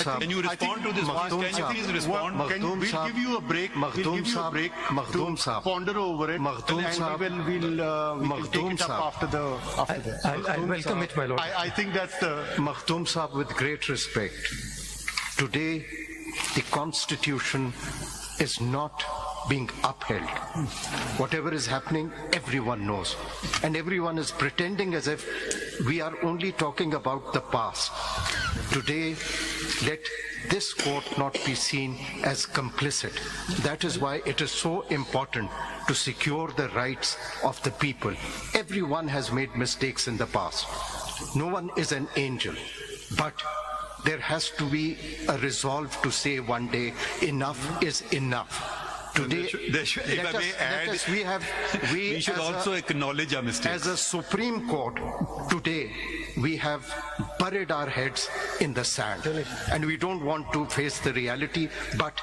Can you respond to this? Can you please respond? We'll give you a break. To ponder over it. And we'll take it up after that. I'll welcome it, my lord. I think that's the... Makhdoom Sahib, with great respect, today the Constitution is not being upheld. Whatever is happening, everyone knows. And everyone is pretending as if we are only talking about the past. Today, let this court not be seen as complicit. That is why it is so important to secure the rights of the people. Everyone has made mistakes in the past. No one is an angel. But there has to be a resolve to say one day, enough is enough. Today, we should also acknowledge our mistakes. As a Supreme Court, today we have buried our heads in the sand, and we don't want to face the reality, but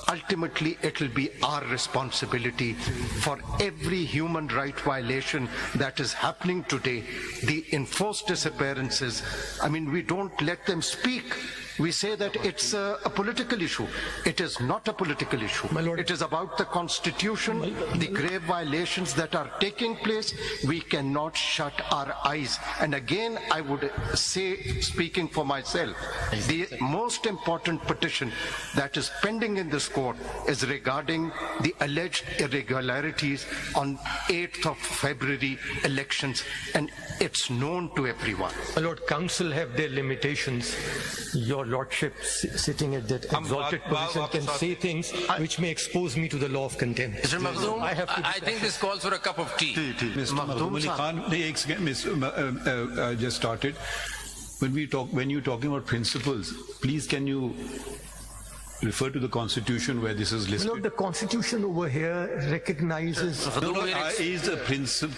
ultimately it will be our responsibility for every human right violation that is happening today. The enforced disappearances, we don't let them speak. We say that it's a political issue. It is not a political issue. It is about the Constitution, the grave violations that are taking place. We cannot shut our eyes. And again, I would say, speaking for myself, the most important petition that is pending in this court is regarding the alleged irregularities on 8th of February elections, and it's known to everyone. My lord, counsel have their limitations. Your lordship sitting at that exalted position can say things which may expose me to the law of contempt. Mr. Makhdoom, I think this calls for a cup of tea. Mr. Makhdoom Khan, just started. When you're talking about principles, please can you refer to the Constitution where this is listed? My lord, the Constitution over here recognizes... Is the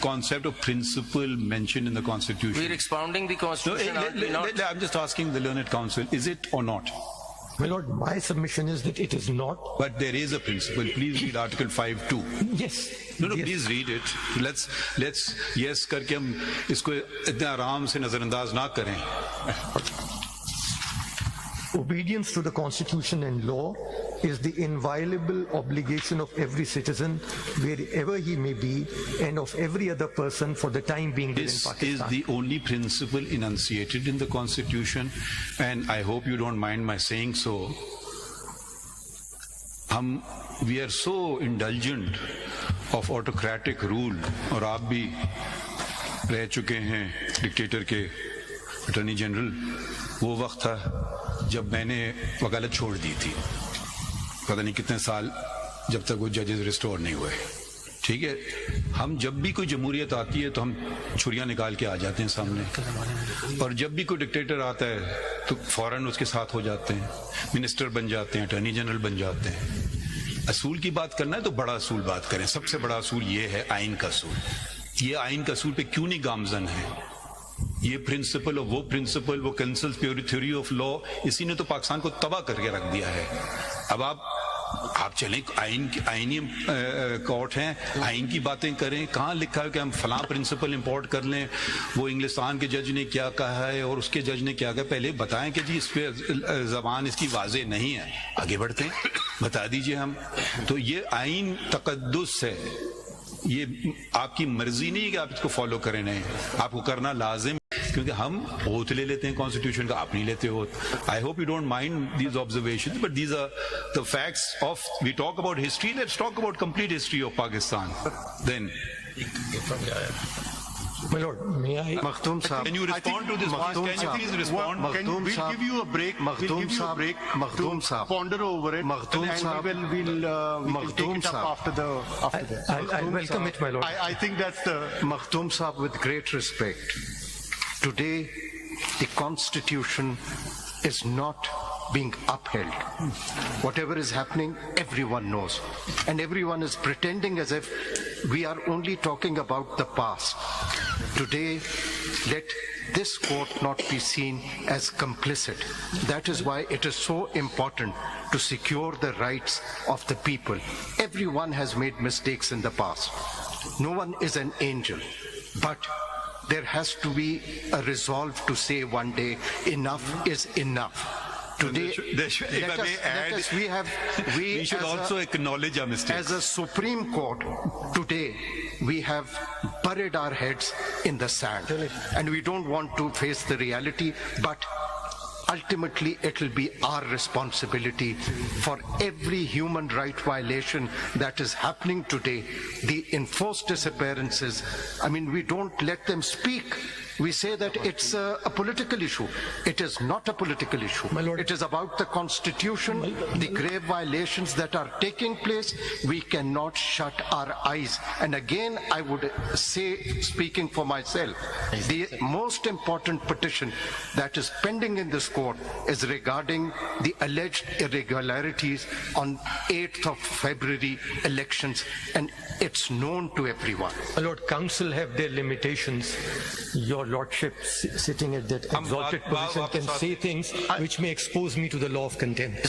concept of principle mentioned in the Constitution? We're expounding the Constitution. I'm just asking the learned counsel, is it or not? My lord, my submission is that it is not. But there is a principle. Please read Article 5(2). Yes. No, yes. Please read it. Let's yes करके हम इसको इतने आराम से नजरअंदाज ना करें. Obedience to the Constitution and law is the inviolable obligation of every citizen, wherever he may be, and of every other person for the time being within Pakistan. This is the only principle enunciated in the Constitution, and I hope you don't mind my saying so. We are so indulgent of autocratic rule, और आप भी रह चुके हैं dictator के attorney general. वो वक्त था जब मैंने वकालत छोड़ दी थी, पता नहीं कितने साल, जब तक वो जजेस रिस्टोर नहीं हुए. ठीक है, हम जब भी कोई जमहूरियत आती है तो हम छुरियां निकाल के आ जाते हैं सामने, और जब भी कोई डिक्टेटर आता है तो फौरन उसके साथ हो जाते हैं, मिनिस्टर बन जाते हैं, अटॉर्नी जनरल बन जाते हैं. असूल की बात करना है तो बड़ा असूल बात करें. सबसे बड़ा असूल ये है आइन का असूल. ये आइन का असूल पे क्यों नहीं गामजन है? ये प्रिंसिपल और वो प्रिंसिपल, वो कंसल्स थ्योरी ऑफ लॉ, इसी ने तो पाकिस्तान को तबाह करके रख दिया है. अब आप चलें, आइनी कोर्ट हैं, आइन की बातें करें. कहाँ लिखा है कि हम फलां प्रिंसिपल इंपोर्ट कर लें, वो इंग्लिस्तान के जज ने क्या कहा है और उसके जज ने क्या कहा. पहले बताएं कि जी इस पे जबान इसकी वाज़ेह नहीं है, आगे बढ़ते हैं, बता दीजिए हम. तो ये आइन तकद्दुस है. ये आपकी मर्जी नहीं है कि आप इसको फॉलो करें, नहीं, आपको करना लाजिम, क्योंकि हम ओथ ले लेते हैं कॉन्स्टिट्यूशन का, आप नहीं लेते हो. I hope you don't mind these observations, but these are the facts of, we talk about history, let's talk about complete history of Pakistan. Then My lord, may I? Makhdoom Sahib, can you respond to this? Can you please respond? Makhdoom We'll give you a break. Makhdoom Sahib, ponder over it. Makhdoom Sahib, we'll take it up after that. I'll welcome it, my lord. I think that's the... Makhdoom Sahib, with great respect, today the Constitution is not being upheld. Whatever is happening, everyone knows. And everyone is pretending as if we are only talking about the past. Today, let this court not be seen as complicit. That is why it is so important to secure the rights of the people. Everyone has made mistakes in the past. No one is an angel. But there has to be a resolve to say one day, enough is enough. Today, if I may add, we should also acknowledge our mistakes. As a Supreme Court, today we have buried our heads in the sand, and we don't want to face the reality, but ultimately it will be our responsibility for every human right violation that is happening today, the enforced disappearances. I mean, we don't let them speak. We say that it's a political issue. It is not a political issue. It is about the Constitution, the grave violations that are taking place. We cannot shut our eyes. And again, I would say, speaking for myself, the most important petition that is pending in this court is regarding the alleged irregularities on 8th of February elections, and it's known to everyone. My Lord, counsel have their limitations. Your Lordship, sitting at that exalted position, can say things which may expose me to the law of contempt.